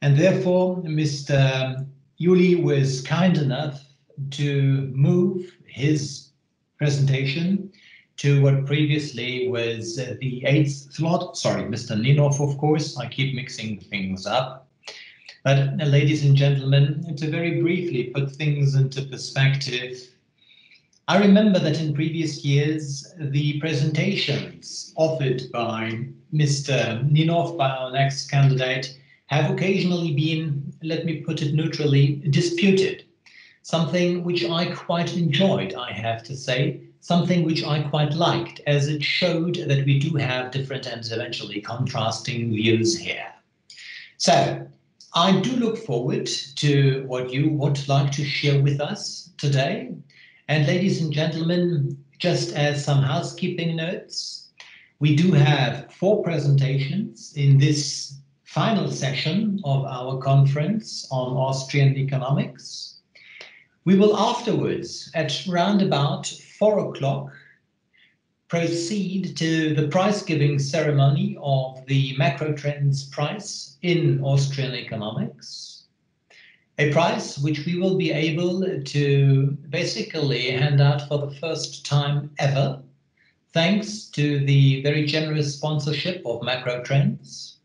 And therefore, Mr. Yuli was kind enough to move his presentation to what previously was the 8th slot. Sorry, Mr. Ninov, of course. I keep mixing things up. But ladies and gentlemen, to very briefly put things into perspective, I remember that in previous years, the presentations offered by Mr. Ninov, by our next candidate, have occasionally been, let me put it neutrally, disputed. Something which I quite enjoyed, I have to say, something which I quite liked, as it showed that we do have different and eventually contrasting views here. So, I do look forward to what you would like to share with us today. And ladies and gentlemen, just as some housekeeping notes, we do have 4 presentations in this final session of our conference on Austrian economics. We will afterwards, at round about 4 o'clock, proceed to the prize-giving ceremony of the Macro Trends Prize in Austrian economics. A prize which we will be able to basically hand out for the first time ever, thanks to the very generous sponsorship of Macro Trends.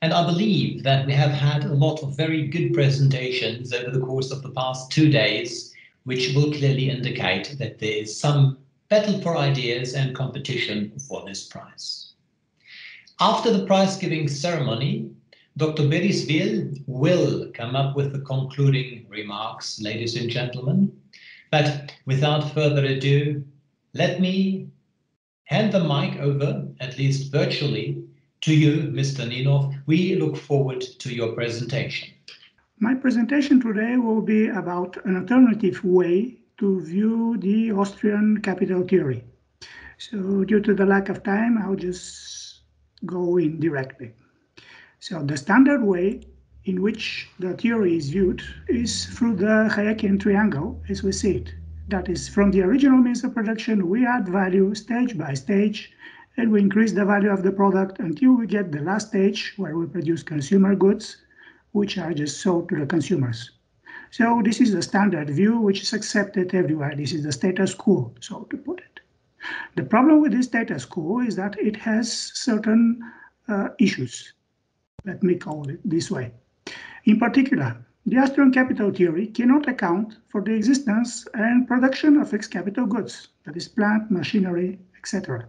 And I believe that we have had a lot of very good presentations over the course of the past 2 days, which will clearly indicate that there is some battle for ideas and competition for this prize. After the prize-giving ceremony, Dr. Baeriswyl will come up with the concluding remarks, ladies and gentlemen. But without further ado, let me hand the mic over, at least virtually, to you, Mr. Ninov. We look forward to your presentation. My presentation today will be about an alternative way to view the Austrian capital theory. So due to the lack of time, I'll just go in directly. So the standard way in which the theory is viewed is through the Hayekian triangle, as we see it. That is, from the original means of production, we add value stage by stage, and we increase the value of the product until we get the last stage where we produce consumer goods, which are just sold to the consumers. So this is the standard view, which is accepted everywhere. This is the status quo, so to put it. The problem with this status quo is that it has certain issues. Let me call it this way. In particular, the Austrian capital theory cannot account for the existence and production of fixed capital goods, that is plant, machinery, etc.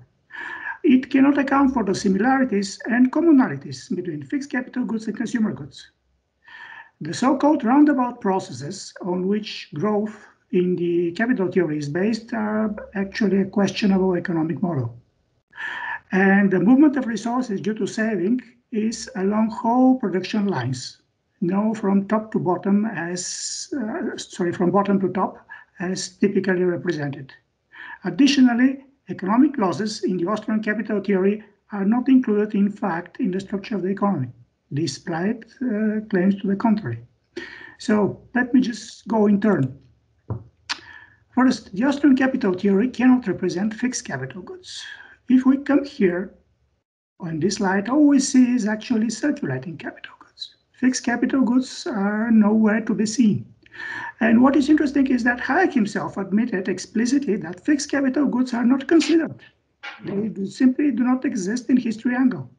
It cannot account for the similarities and commonalities between fixed capital goods and consumer goods. The so-called roundabout processes on which growth in the capital theory is based are actually a questionable economic model. And the movement of resources due to saving is along whole production lines, no from top to bottom from bottom to top as typically represented. Additionally, economic losses in the Austrian capital theory are not included, in fact, in the structure of the economy, despite claims to the contrary. So let me just go in turn. First, the Austrian capital theory cannot represent fixed capital goods. If we come here on this slide, all we see is actually circulating capital goods. Fixed capital goods are nowhere to be seen. And what is interesting is that Hayek himself admitted explicitly that fixed capital goods are not considered. They simply do not exist in his triangle.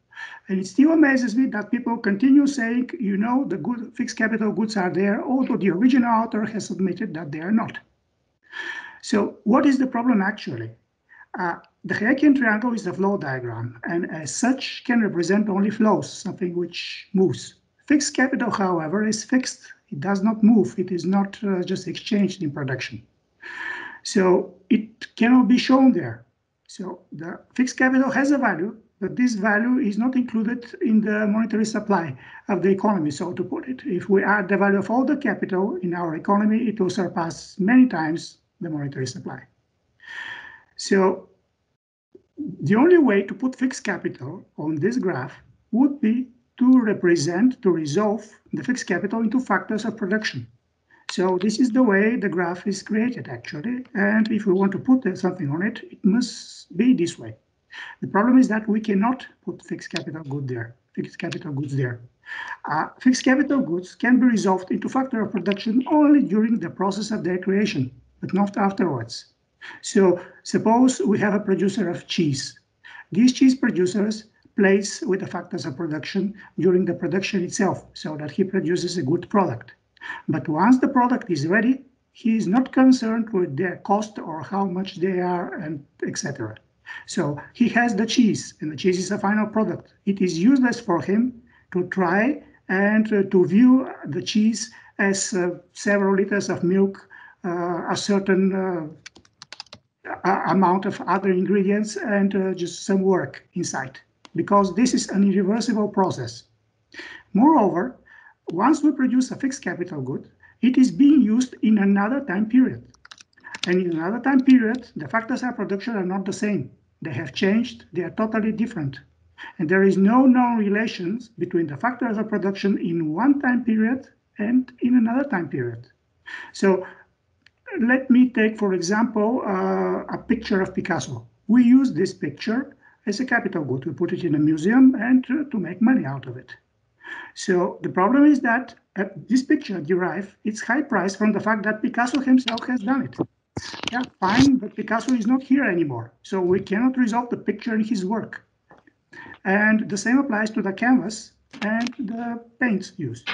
And it still amazes me that people continue saying, you know, the good fixed capital goods are there, although the original author has admitted that they are not. So what is the problem actually? The Hayekian triangle is a flow diagram, and as such can represent only flows, something which moves. Fixed capital, however, is fixed. It does not move. It is not just exchanged in production. So it cannot be shown there. So the fixed capital has a value, but this value is not included in the monetary supply of the economy, so to put it. If we add the value of all the capital in our economy, it will surpass many times the monetary supply. So the only way to put fixed capital on this graph would be to resolve the fixed capital into factors of production. So this is the way the graph is created actually, and if we want to put something on it, it must be this way. The problem is that we cannot put fixed capital goods there. Fixed capital goods can be resolved into factor of production only during the process of their creation, but not afterwards. So suppose we have a producer of cheese. These cheese producers plays with the factors of production during the production itself, so that he produces a good product. But once the product is ready, he is not concerned with their cost or how much they are, and etc. So he has the cheese, and the cheese is a final product. It is useless for him to try and to view the cheese as several liters of milk, a certain amount of other ingredients, and just some work inside, because this is an irreversible process. Moreover, once we produce a fixed capital good, it is being used in another time period. And in another time period, the factors of production are not the same. They have changed, they are totally different. And there is no known relations between the factors of production in one time period and in another time period. So let me take, for example, a picture of Picasso. We use this picture as a capital good. We put it in a museum and to make money out of it. So the problem is that this picture derives its high price from the fact that Picasso himself has done it. Yeah, fine, but Picasso is not here anymore, so we cannot resolve the picture in his work. And the same applies to the canvas and the paints used.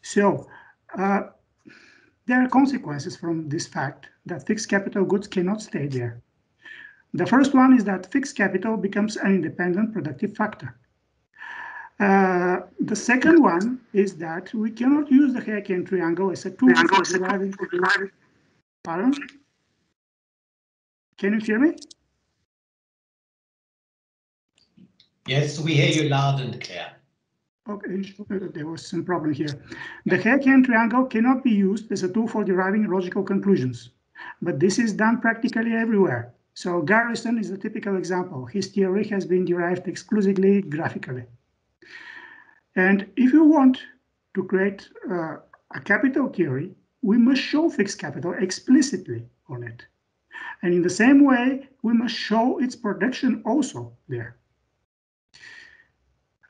So there are consequences from this fact that fixed capital goods cannot stay there. The first one is that fixed capital becomes an independent productive factor. The second one is that we cannot use the Hayekian triangle as a tool for deriving. Pardon? Can you hear me? Yes, we hear you loud and clear. Okay, there was some problem here. The Hayekian triangle cannot be used as a tool for deriving logical conclusions, but this is done practically everywhere. So Garrison is a typical example. His theory has been derived exclusively graphically. And if you want to create a capital theory, we must show fixed capital explicitly on it. And in the same way, we must show its production also there.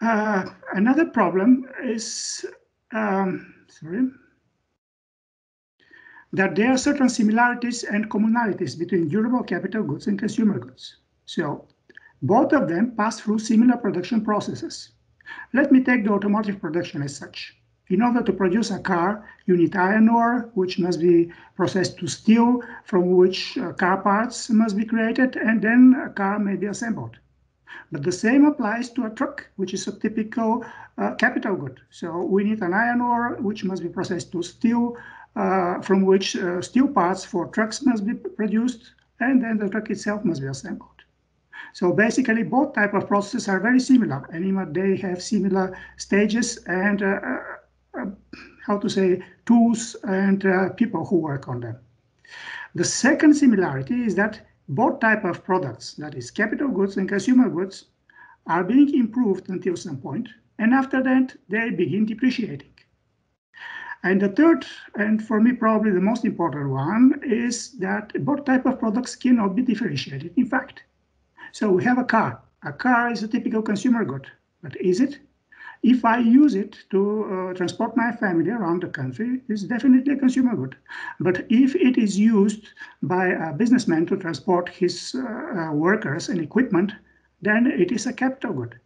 Another problem is that there are certain similarities and commonalities between durable capital goods and consumer goods. So both of them pass through similar production processes. Let me take the automotive production as such. In order to produce a car, you need iron ore, which must be processed to steel, from which car parts must be created, and then a car may be assembled. But the same applies to a truck, which is a typical capital good. So we need an iron ore, which must be processed to steel, from which steel parts for trucks must be produced, and then the truck itself must be assembled. So basically, both types of processes are very similar, and they have similar stages and tools and people who work on them. The second similarity is that both types of products, that is capital goods and consumer goods, are being improved until some point, and after that, they begin depreciating. And the third, and for me probably the most important one, is that both types of products cannot be differentiated, in fact. So we have a car. A car is a typical consumer good, but is it? If I use it to transport my family around the country, it's definitely a consumer good. But if it is used by a businessman to transport his workers and equipment, then it is a capital good.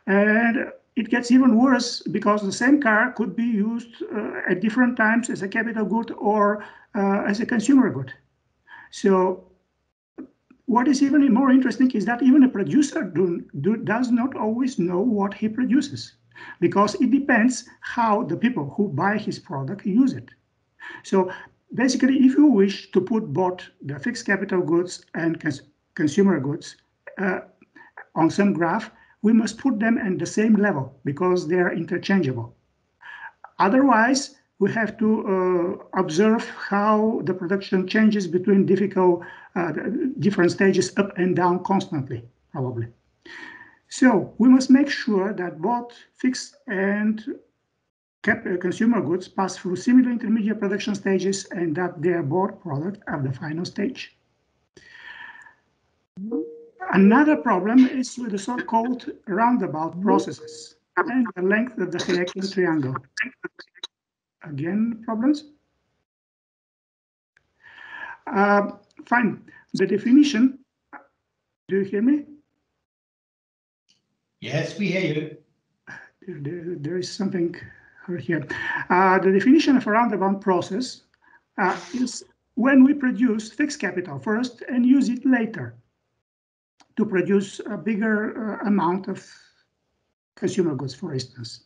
And it gets even worse because the same car could be used at different times as a capital good or as a consumer good. So what is even more interesting is that even a producer does not always know what he produces, because it depends how the people who buy his product use it. So basically, if you wish to put both the fixed capital goods and consumer goods on some graph, we must put them at the same level because they are interchangeable. Otherwise, we have to observe how the production changes between different stages up and down constantly, probably. So we must make sure that both fixed and consumer goods pass through similar intermediate production stages and that they are both product of the final stage. Another problem is with the so-called roundabout processes. and the length of the Hayekian triangle. Again, problems? Fine. The definition, do you hear me? Yes, we hear you. There is something here. The definition of a roundabout process is when we produce fixed capital first and use it later to produce a bigger amount of consumer goods, for instance.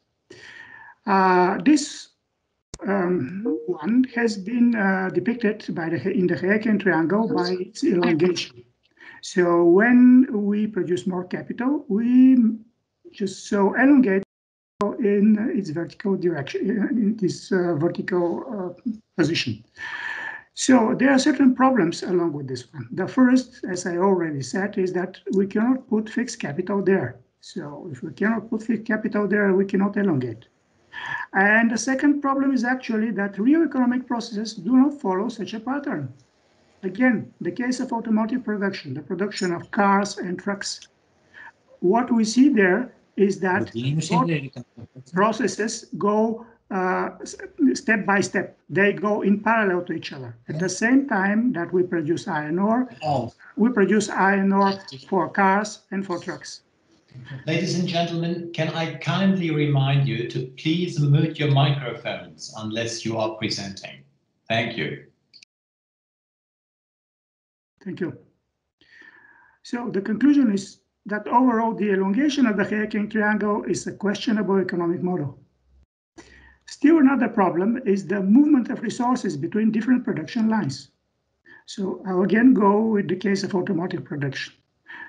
This one has been depicted in the Hayekian triangle by its elongation. So when we produce more capital, we just so elongate in its vertical direction, in this vertical position. So there are certain problems along with this one. The first, as I already said, is that we cannot put fixed capital there. So if we cannot put fixed capital there, we cannot elongate. And the second problem is actually that real economic processes do not follow such a pattern. Again, the case of automotive production, the production of cars and trucks. What we see there is that processes go step by step. They go in parallel to each other. At the same time that we produce iron ore, we produce iron ore for cars and for trucks. Ladies and gentlemen, can I kindly remind you to please mute your microphones unless you are presenting. Thank you. Thank you. So the conclusion is that overall the elongation of the Hayekian triangle is a questionable economic model. Still another problem is the movement of resources between different production lines. So I'll again go with the case of automotive production.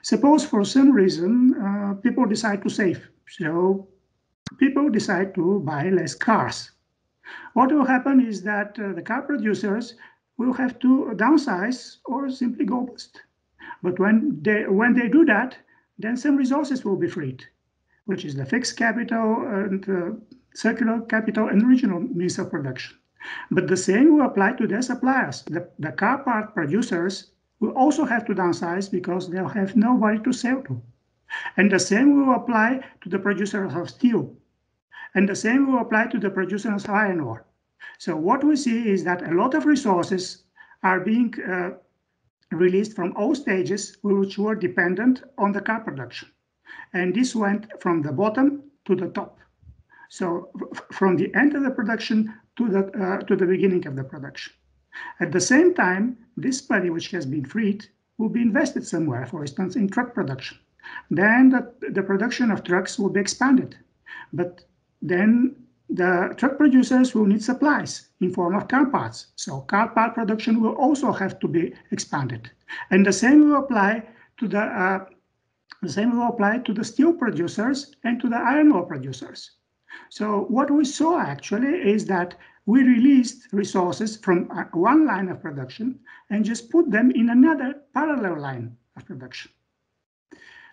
Suppose for some reason people decide to save, so people decide to buy less cars. What will happen is that the car producers will have to downsize or simply go bust. But when they do that, then some resources will be freed, which is the fixed capital and circular capital and regional means of production. But the same will apply to their suppliers. The car part producers will also have to downsize because they'll have nobody to sell to. And the same will apply to the producers of steel. And the same will apply to the producers of iron ore. So what we see is that a lot of resources are being released from all stages which were dependent on the car production. And this went from the bottom to the top. So from the end of the production to the beginning of the production. At the same time, this money which has been freed will be invested somewhere, for instance, in truck production. Then the production of trucks will be expanded. But then the truck producers will need supplies in form of car parts. So car part production will also have to be expanded. And the same will apply to the steel producers and to the iron ore producers. So what we saw actually is that we released resources from one line of production and just put them in another parallel line of production.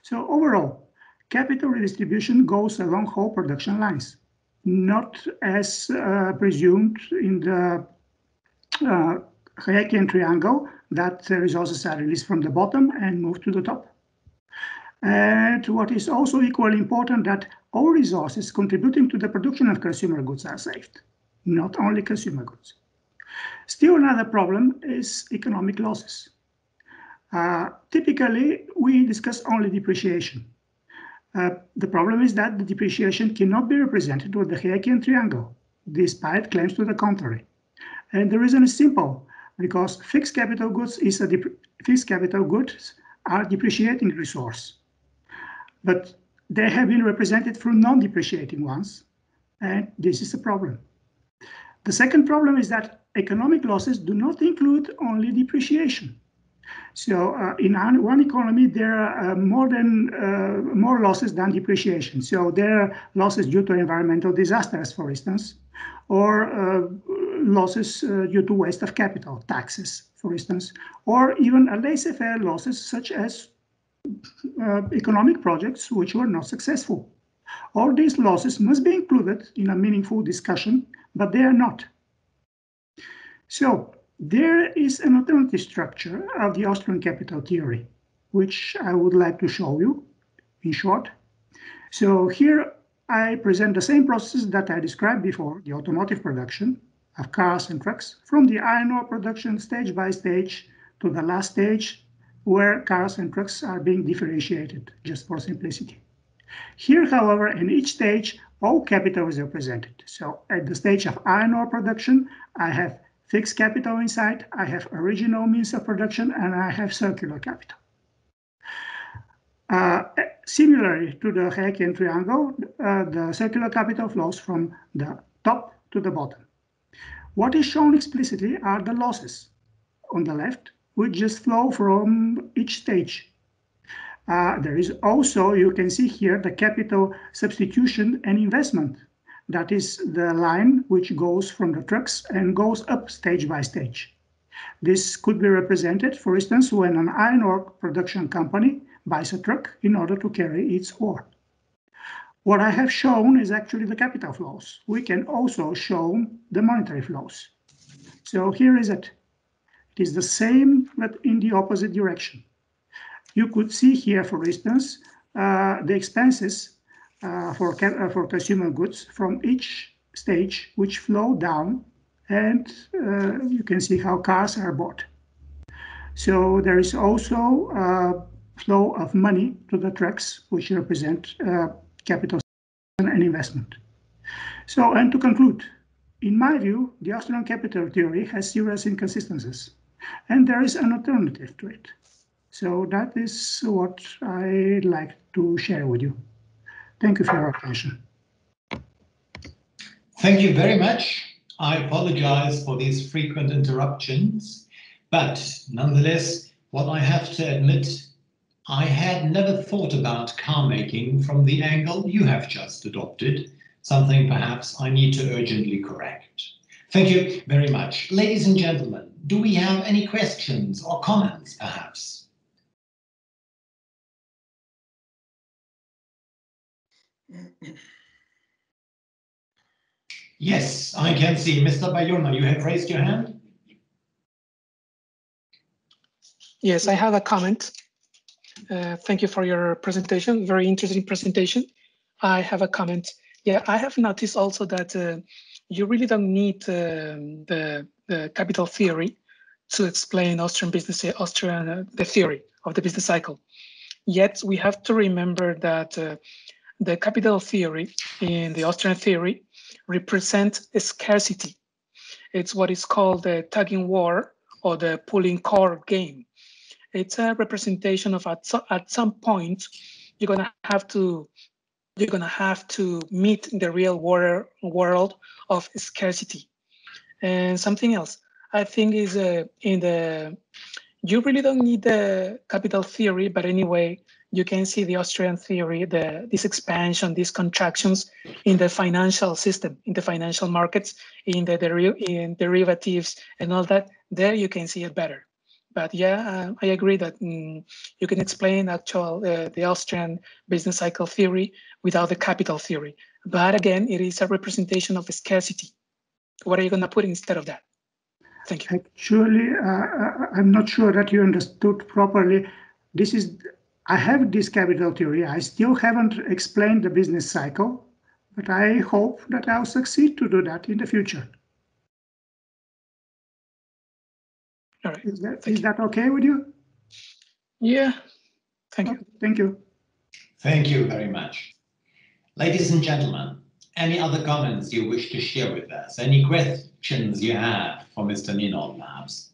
So overall, capital redistribution goes along whole production lines, not as presumed in the Hayekian triangle that resources are released from the bottom and moved to the top. And what is also equally important, that all resources contributing to the production of consumer goods are saved, not only consumer goods. Still another problem is economic losses. Typically, we discuss only depreciation. The problem is that the depreciation cannot be represented with the Hayekian triangle, despite claims to the contrary. And the reason is simple, because fixed capital goods are depreciating resource. But they have been represented through non-depreciating ones, and this is a problem. The second problem is that economic losses do not include only depreciation. So in one economy, there are more losses than depreciation. So there are losses due to environmental disasters, for instance, or losses due to waste of capital, taxes, for instance, or even a laissez-faire losses such as economic projects which were not successful. All these losses must be included in a meaningful discussion, but they are not. So there is an alternative structure of the Austrian capital theory, which I would like to show you in short. So here I present the same process that I described before, the automotive production of cars and trucks, from the iron ore production stage by stage to the last stage where cars and trucks are being differentiated, just for simplicity. Here, however, in each stage, all capital is represented. So at the stage of iron ore production, I have fixed capital inside, I have original means of production, and I have circular capital. Similarly to the Hayekian triangle, the circular capital flows from the top to the bottom. What is shown explicitly are the losses on the left, which just flow from each stage. There is also, you can see here, the capital substitution and investment. That is the line which goes from the trucks and goes up stage by stage. This could be represented, for instance, when an iron ore production company buys a truck in order to carry its ore. What I have shown is actually the capital flows. We can also show the monetary flows. So here is it. It is the same, but in the opposite direction. You could see here, for instance, the expenses for consumer goods from each stage, which flow down, and you can see how cars are bought. So there is also a flow of money to the trucks, which represent capital and investment. So, and to conclude, in my view, the Austrian capital theory has serious inconsistencies, and there is an alternative to it. So that is what I'd like to share with you. Thank you for your attention. Thank you very much. I apologize for these frequent interruptions, but nonetheless, what I have to admit, I had never thought about car making from the angle you have just adopted, something perhaps I need to urgently correct. Thank you very much. Ladies and gentlemen, do we have any questions or comments, perhaps? Yes, I can see. Mr. Baeriswyl, you have raised your hand? Yes, I have a comment. Thank you for your presentation. Very interesting presentation. I have a comment. Yeah, I have noticed also that you really don't need the capital theory to explain Austrian business, the theory of the business cycle. Yet we have to remember that the capital theory in the Austrian theory represents a scarcity. It's what is called the tugging war or the pulling cord game. It's a representation of at some point you're gonna have to meet the real world of scarcity. And something else I think is you really don't need the capital theory, but anyway, you can see the Austrian theory, this expansion, these contractions in the financial system, in the financial markets, in derivatives and all that. There you can see it better. But yeah, I agree that you can explain the Austrian business cycle theory without the capital theory. But again, it is a representation of scarcity. What are you going to put instead of that? Thank you. Actually, I'm not sure that you understood properly. I have this capital theory. I still haven't explained the business cycle, but I hope that I'll succeed to do that in the future. All right. Is that okay with you? Yeah. Thank you. Thank you. Thank you very much. Ladies and gentlemen, any other comments you wish to share with us? Any questions you have for Mr. Ninol, perhaps?